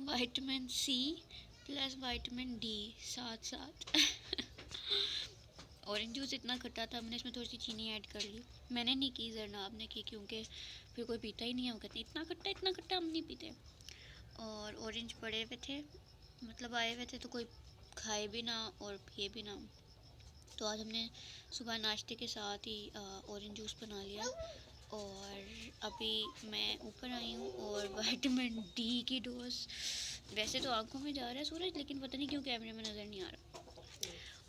Vitamin C plus vitamin D साथ साथ। Orange juice इतना खट्टा था, मैंने इसमें थोड़ी सी चीनी ऐड कर ली। मैंने नहीं की, जरनाब ने की, क्योंकि फिर कोई पीता ही नहीं है। वो कहते इतना खट्टा हम नहीं पीते। और ऑरेंज पड़े हुए थे, मतलब आए हुए थे, तो कोई खाए भी ना और पिए भी ना। तो आज हमने सुबह नाश्ते के साथ ही ऑरेंज जूस बना लिया। और अभी मैं ऊपर आई हूँ और विटामिन डी की डोज, वैसे तो आंखों में जा रहा है सूरज, लेकिन पता नहीं क्यों कैमरे में नज़र नहीं आ रहा।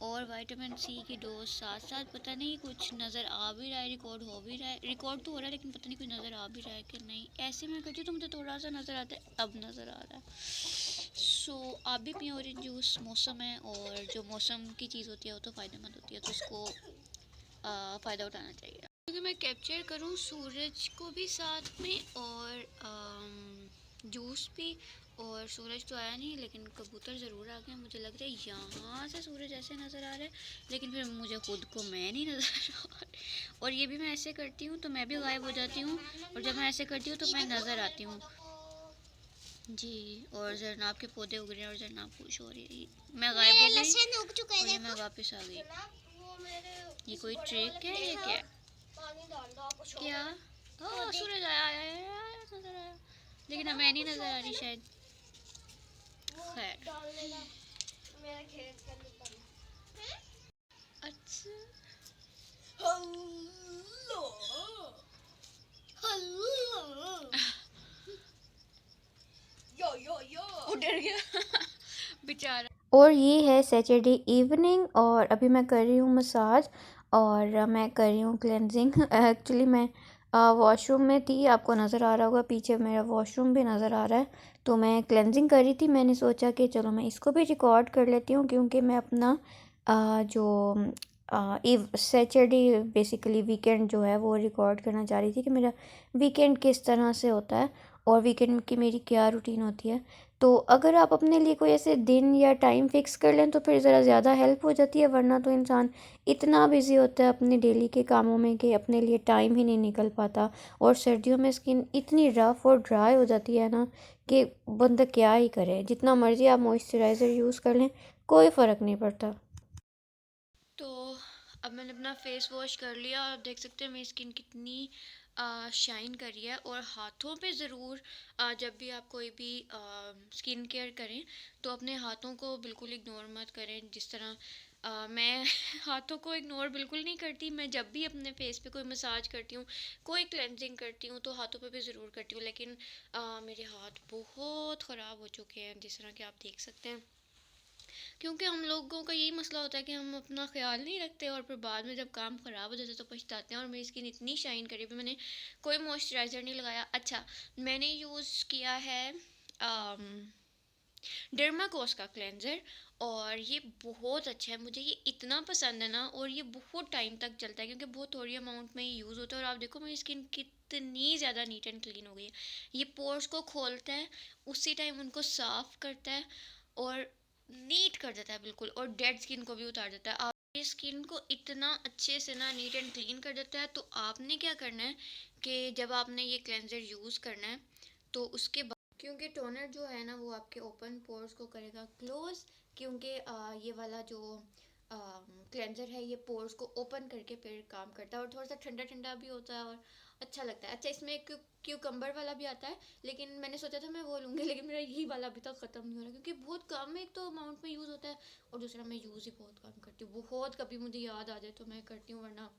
और विटामिन सी की डोज साथ साथ, पता नहीं कुछ नज़र आ भी रहा है, रिकॉर्ड हो भी रहा है, रिकॉर्ड तो हो रहा है लेकिन पता नहीं कुछ नज़र आ भी रहा है कि नहीं। ऐसे में करती हूँ तो मुझे थोड़ा सा नज़र आता है, अब नज़र आ रहा है। सो आप भी पिए ऑरेंज जूस, मौसम है और जो मौसम की चीज़ होती है वो तो फ़ायदेमंद होती है, तो उसको फ़ायदा उठाना चाहिए। क्योंकि मैं कैप्चर करूँ सूरज को भी साथ में और जूस भी। और सूरज तो आया नहीं, लेकिन कबूतर ज़रूर आ गए। मुझे लग रहा है यहाँ से सूरज ऐसे नज़र आ रहा है, लेकिन फिर मुझे खुद को मैं नहीं नज़र आ रहा। और ये भी मैं ऐसे करती हूँ तो मैं भी गायब हो जाती हूँ, और जब मैं ऐसे करती हूँ तो मैं नज़र आती हूँ जी। और जरनाब के पौधे उग रहे हैं और जरनाब खुश हो रही है। मैं गायब हो गई और ये मैं वापस आ गई। ये कोई ट्रिक है, ये क्या है? क्या? ओह सूरज आया आया आया आया, नजर आया, लेकिन हमें नहीं नजर आ रही शायद। खैर, अच्छा वो डर गया बेचारा। और ये है सैटरडे इवनिंग और अभी मैं कर रही हूँ मसाज और मैं कर रही हूँ क्लेंजिंग। एक्चुअली मैं वॉशरूम में थी, आपको नज़र आ रहा होगा पीछे मेरा वॉशरूम भी नज़र आ रहा है। तो मैं क्लेंजिंग कर रही थी, मैंने सोचा कि चलो मैं इसको भी रिकॉर्ड कर लेती हूँ, क्योंकि मैं अपना जो सैटरडे बेसिकली वीकेंड जो है वो रिकॉर्ड करना चाह रही थी कि मेरा वीकेंड किस तरह से होता है और वीकेंड की मेरी क्या रूटीन होती है। तो अगर आप अपने लिए कोई ऐसे दिन या टाइम फिक्स कर लें तो फिर ज़रा ज़्यादा हेल्प हो जाती है, वरना तो इंसान इतना बिज़ी होता है अपने डेली के कामों में कि अपने लिए टाइम ही नहीं निकल पाता। और सर्दियों में स्किन इतनी रफ़ और ड्राई हो जाती है ना कि बंदा क्या ही करे, जितना मर्ज़ी आप मॉइस्चराइज़र यूज़ कर लें कोई फ़र्क नहीं पड़ता। तो अब मैंने अपना फेस वॉश कर लिया और देख सकते हैं मेरी स्किन कितनी शाइन कर रही है। और हाथों पे ज़रूर जब भी आप कोई भी स्किन केयर करें तो अपने हाथों को बिल्कुल इग्नोर मत करें। जिस तरह मैं हाथों को इग्नोर बिल्कुल नहीं करती। मैं जब भी अपने फेस पे कोई मसाज करती हूँ, कोई क्लेंजिंग करती हूँ, तो हाथों पे भी ज़रूर करती हूँ। लेकिन मेरे हाथ बहुत ख़राब हो चुके हैं, जिस तरह कि आप देख सकते हैं, क्योंकि हम लोगों का यही मसला होता है कि हम अपना ख्याल नहीं रखते और फिर बाद में जब काम ख़राब हो जाता है तो पछताते हैं। और मेरी स्किन इतनी शाइन करी, भी मैंने कोई मॉइस्चराइज़र नहीं लगाया। अच्छा, मैंने यूज़ किया है डर्माकोस का क्लेंज़र और ये बहुत अच्छा है, मुझे ये इतना पसंद है ना। और ये बहुत टाइम तक चलता है क्योंकि बहुत थोड़ी अमाउंट में ये यूज़ होता है। और आप देखो मेरी स्किन कितनी ज़्यादा नीट एंड क्लीन हो गई है। ये पोर्स को खोलता है, उसी टाइम उनको साफ़ करता है और नीट कर देता है बिल्कुल, और डेड स्किन को भी उतार देता है। आपकी स्किन को इतना अच्छे से ना नीट एंड क्लीन कर देता है। तो आपने क्या करना है कि जब आपने ये क्लेंज़र यूज़ करना है तो उसके बाद, क्योंकि टोनर जो है ना वो आपके ओपन पोर्स को करेगा क्लोज, क्योंकि ये वाला जो क्लेंजर है ये पोर्स को ओपन करके फिर काम करता है। और थोड़ा सा ठंडा ठंडा भी होता है और अच्छा लगता है। अच्छा, इसमें एक क्यूकम्बर वाला भी आता है, लेकिन मैंने सोचा था मैं वो लूँगी, लेकिन मेरा यही वाला अभी तक ख़त्म नहीं हो रहा, क्योंकि बहुत कम एक तो अमाउंट में यूज़ होता है और दूसरा मैं यूज़ ही बहुत कम करती हूँ। बहुत कभी मुझे याद आ जाए तो मैं करती हूँ, वरना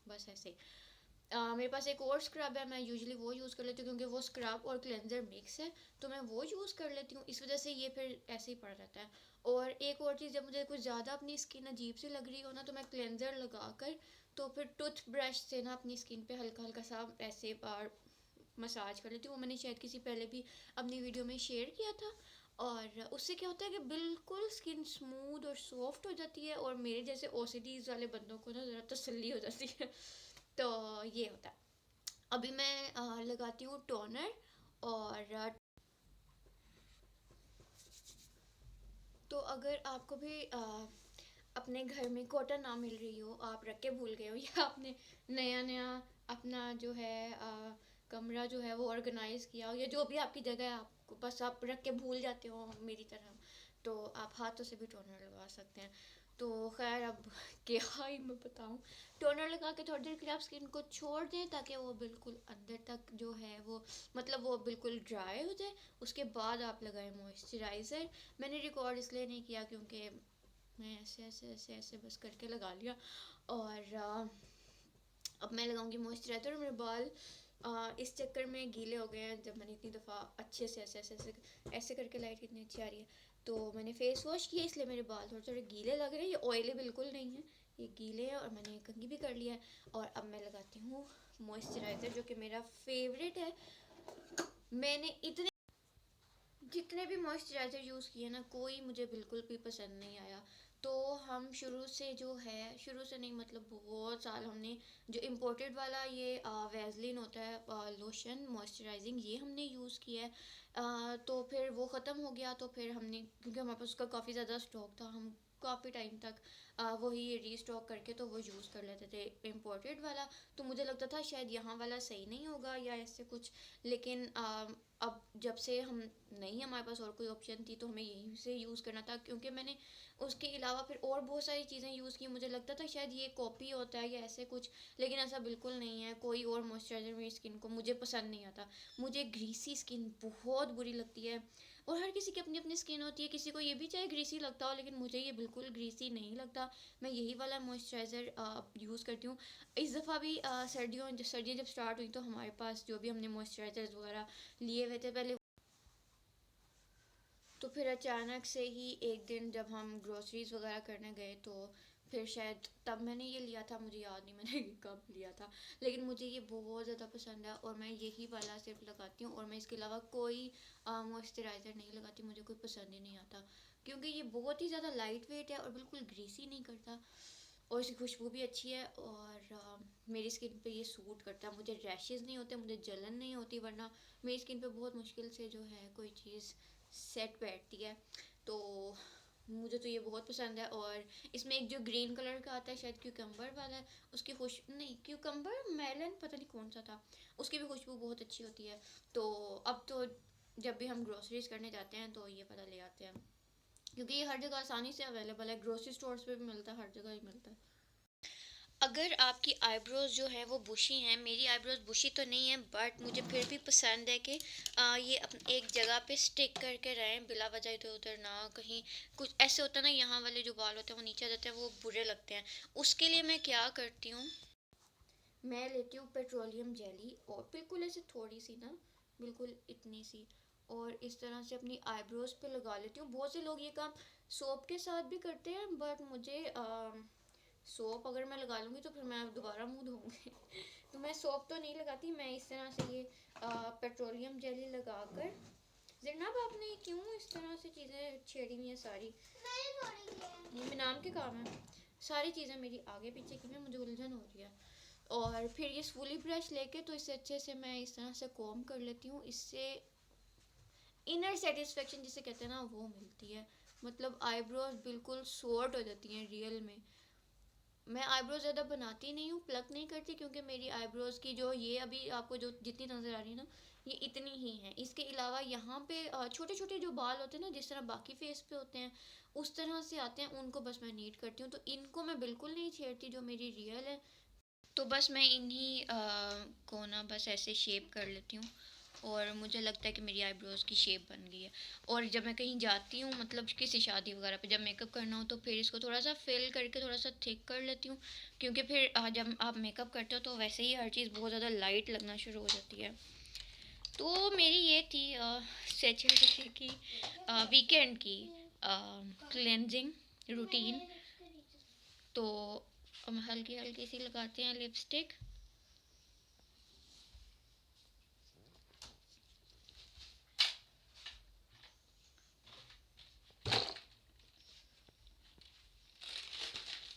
बस ऐसे ही। मेरे पास एक और स्क्रब है, मैं यूजुअली वो यूज़ कर लेती हूँ क्योंकि वो स्क्रब और क्लेंजर मिक्स है, तो मैं वो यूज़ कर लेती हूँ। इस वजह से ये फिर ऐसे ही पड़ रहता है। और एक और चीज़, जब मुझे कुछ ज़्यादा अपनी स्किन अजीब सी लग रही हो ना, तो मैं क्लेंजर लगा कर तो फिर टूथ ब्रश से ना अपनी स्किन पे हल्का हल्का सा ऐसे बार मसाज कर लेती हूँ। वो मैंने शायद किसी पहले भी अपनी वीडियो में शेयर किया था। और उससे क्या होता है कि बिल्कुल स्किन स्मूथ और सॉफ्ट हो जाती है, और मेरे जैसे ओसीडीज वाले बंदों को ना ज़रा तसल्ली हो जाती है। तो ये होता है। अभी मैं लगाती हूँ टोनर। और तो अगर आपको भी अपने घर में कॉटन ना मिल रही हो, आप रख के भूल गए हो, या आपने नया नया अपना जो है कमरा जो है वो ऑर्गेनाइज़ किया हो, या जो भी आपकी जगह है आप बस आप रख के भूल जाते हो मेरी तरह, तो आप हाथों से भी टोनर लगा सकते हैं। तो खैर अब क्या ही मैं बताऊँ, टोनर लगा के थोड़ी देर के लिए आप स्किन को छोड़ दें ताकि वो बिल्कुल अंदर तक जो है वो मतलब वो बिल्कुल ड्राई हो जाए। उसके बाद आप लगाएं मॉइस्चराइज़र। मैंने रिकॉर्ड इसलिए नहीं किया क्योंकि मैं ऐसे ऐसे ऐसे ऐसे बस करके लगा लिया। और अब मैं लगाऊंगी मॉइस्चराइज़र। और मेरे बाल इस चक्कर में गीले हो गए हैं, जब मैंने इतनी दफ़ा अच्छे से ऐसे ऐसे ऐसे ऐसे करके, लाइट कितनी अच्छी आ रही है, तो मैंने फेस वॉश किया इसलिए मेरे बाल थोड़े थोड़े गीले लग रहे हैं। ये ऑयली बिल्कुल नहीं है, ये गीले हैं। और मैंने कंघी भी कर लिया है। और अब मैं लगाती हूँ मॉइस्चराइज़र जो कि मेरा फेवरेट है। मैंने इतने जितने भी मॉइस्चराइज़र यूज़ किए ना, कोई मुझे बिल्कुल भी पसंद नहीं आया। तो हम शुरू से जो है, शुरू से नहीं मतलब बहुत साल हमने जो इम्पोर्टेड वाला ये वैसलीन होता है लोशन मॉइस्चराइजिंग, ये हमने यूज़ किया है। तो फिर वो ख़त्म हो गया, तो फिर हमने, क्योंकि हमारे पास उसका काफ़ी ज़्यादा स्टॉक था, हम काफ़ी टाइम तक वही रीस्टॉक करके तो वो यूज़ कर लेते थे इम्पोर्टेड वाला। तो मुझे लगता था शायद यहाँ वाला सही नहीं होगा या ऐसे कुछ, लेकिन अब जब से हम नहीं, हमारे पास और कोई ऑप्शन थी तो हमें यहीं से यूज़ करना था। क्योंकि मैंने उसके अलावा फिर और बहुत सारी चीज़ें यूज़ की, मुझे लगता था शायद ये कॉपी होता है या ऐसे कुछ, लेकिन ऐसा बिल्कुल नहीं है। कोई और मॉइस्चराइज़र मेरी स्किन को मुझे पसंद नहीं आता। मुझे ग्रीसी स्किन बहुत बुरी लगती है। और हर किसी की अपनी अपनी स्किन होती है, किसी को ये भी चाहे ग्रीसी लगता हो, लेकिन मुझे ये बिल्कुल ग्रीसी नहीं लगता। मैं यही वाला मॉइस्चराइज़र यूज़ करती हूँ। इस दफ़ा भी सर्दियाँ जब स्टार्ट हुई तो हमारे पास जो भी हमने मॉइस्चराइज़र्स वगैरह लिए हुए थे पहले, तो फिर अचानक से ही एक दिन जब हम ग्रोसरीज वगैरह करने गए, तो फिर शायद तब मैंने ये लिया था, मुझे याद नहीं मैंने ये कब लिया था, लेकिन मुझे ये बहुत ज़्यादा पसंद है और मैं यही वाला सिर्फ लगाती हूँ। और मैं इसके अलावा कोई मॉइस्चराइज़र नहीं लगाती, मुझे कोई पसंद ही नहीं आता, क्योंकि ये बहुत ही ज़्यादा लाइट वेट है और बिल्कुल ग्रीसी नहीं करता। और इसकी खुशबू भी अच्छी है। और मेरी स्किन पे ये सूट करता है, मुझे रैशेज़ नहीं होते, मुझे जलन नहीं होती, वरना मेरी स्किन पे बहुत मुश्किल से जो है कोई चीज़ सेट बैठती है। तो मुझे तो ये बहुत पसंद है। और इसमें एक जो ग्रीन कलर का आता है, शायद क्यूकम्बर वाला है, उसकी खुश नहीं, क्यूकम्बर मेलन पता नहीं कौन सा था, उसकी भी खुशबू बहुत अच्छी होती है। तो अब तो जब भी हम ग्रोसरीज करने जाते हैं तो ये वाला ले आते हैं, क्योंकि ये हर जगह आसानी से अवेलेबल है, ग्रोसरी स्टोर्स पे भी मिलता है, हर जगह ही मिलता है। अगर आपकी आईब्रोज जो है वो बुशी हैं, मेरी आईब्रोज बुशी तो नहीं है, बट मुझे फिर भी पसंद है कि ये एक जगह पे स्टिक करके रहें, बिला वजह इधर उधर ना कहीं। कुछ ऐसे होता है ना, यहाँ वाले जो बाल होते हैं वो नीचे आ जाते हैं, वो बुरे लगते हैं। उसके लिए मैं क्या करती हूँ, मैं लेती हूँ पेट्रोलियम जेली, और बिल्कुल ऐसे थोड़ी सी ना, बिल्कुल इतनी सी, और इस तरह से अपनी आईब्रोज पे लगा लेती हूँ। बहुत से लोग ये काम सोप के साथ भी करते हैं, बट मुझे सोप अगर मैं लगा लूँगी तो फिर मैं दोबारा मुँह धोऊंगी तो मैं सोप तो नहीं लगाती, मैं इस तरह से ये पेट्रोलियम जेली लगा कर। जनाब आपने क्यों इस तरह से चीज़ें छेड़ी हुई हैं सारी, ये मेरे नाम के काम है, सारी चीज़ें मेरी आगे पीछे की में मुझे उलझन हो रही है। और फिर ये स्फूली ब्रश लेके तो इससे अच्छे से मैं इस तरह से कॉम्ब कर लेती हूँ, इससे इनर सेटिस्फेक्शन जिसे कहते हैं ना वो मिलती है। मतलब आईब्रोज बिल्कुल सॉर्ट हो जाती हैं रियल में। मैं आईब्रोज ज़्यादा बनाती नहीं हूँ, प्लक नहीं करती, क्योंकि मेरी आईब्रोज की जो ये अभी आपको जो जितनी नज़र आ रही है ना, ये इतनी ही है। इसके अलावा यहाँ पे छोटे छोटे जो बाल होते हैं ना, जिस तरह बाकी फेस पे होते हैं उस तरह से आते हैं, उनको बस मैं नीट करती हूँ। तो इनको मैं बिल्कुल नहीं छेड़ती जो मेरी रियल है। तो बस मैं इन्हीं को ना बस ऐसे शेप कर लेती हूँ, और मुझे लगता है कि मेरी आईब्रोज़ की शेप बन गई है। और जब मैं कहीं जाती हूँ, मतलब किसी शादी वगैरह पे जब मेकअप करना हो, तो फिर इसको थोड़ा सा फिल करके थोड़ा सा थिक कर लेती हूँ, क्योंकि फिर जब आप मेकअप करते हो तो वैसे ही हर चीज़ बहुत ज़्यादा लाइट लगना शुरू हो जाती है। तो मेरी ये थी सैटरडे की वीकेंड की क्लेंजिंग रूटीन। तो हम हल्की हल्की सी लगाते हैं लिपस्टिक।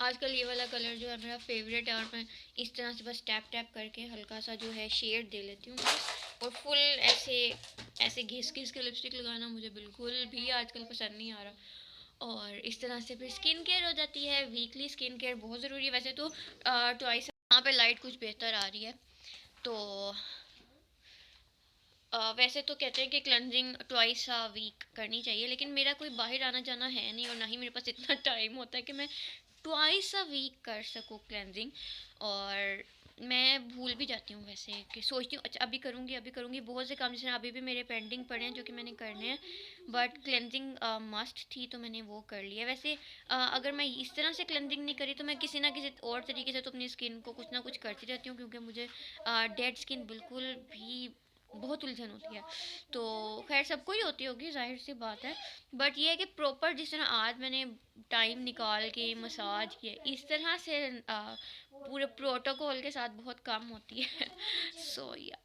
आजकल ये वाला कलर जो है मेरा फेवरेट है, और मैं इस तरह से बस टैप टैप करके हल्का सा जो है शेड दे लेती हूँ बस। और फुल ऐसे ऐसे घिस घिस के लिपस्टिक लगाना मुझे बिल्कुल भी आजकल पसंद नहीं आ रहा। और इस तरह से फिर स्किन केयर हो जाती है। वीकली स्किन केयर बहुत ज़रूरी है वैसे तो। ट्वाइस यहाँ पे लाइट कुछ बेहतर आ रही है, तो वैसे तो कहते हैं कि क्लेंजिंग ट्वाइस अ वीक करनी चाहिए, लेकिन मेरा कोई बाहर आना जाना है नहीं और ना ही मेरे पास इतना टाइम होता है कि मैं ट्वाइस अ वीक कर सकूँ क्लेंजिंग। और मैं भूल भी जाती हूँ वैसे, कि सोचती हूँ अच्छा अभी करूँगी अभी करूँगी, बहुत से काम जैसे अभी भी मेरे पेंडिंग पड़े हैं जो कि मैंने करने हैं। बट क्लेंजिंग मस्ट थी तो मैंने वो कर लिया। वैसे अगर मैं इस तरह से क्लेंजिंग नहीं करी तो मैं किसी ना किसी और तरीके से तो अपनी स्किन को कुछ ना कुछ करती रहती हूँ, क्योंकि मुझे डेड स्किन बिल्कुल भी बहुत उलझन होती है। तो खैर सबको ही होती होगी, जाहिर सी बात है। बट ये है कि प्रॉपर जिस तरह आज मैंने टाइम निकाल के मसाज किया, इस तरह से पूरे प्रोटोकॉल के साथ बहुत कम होती है। सो या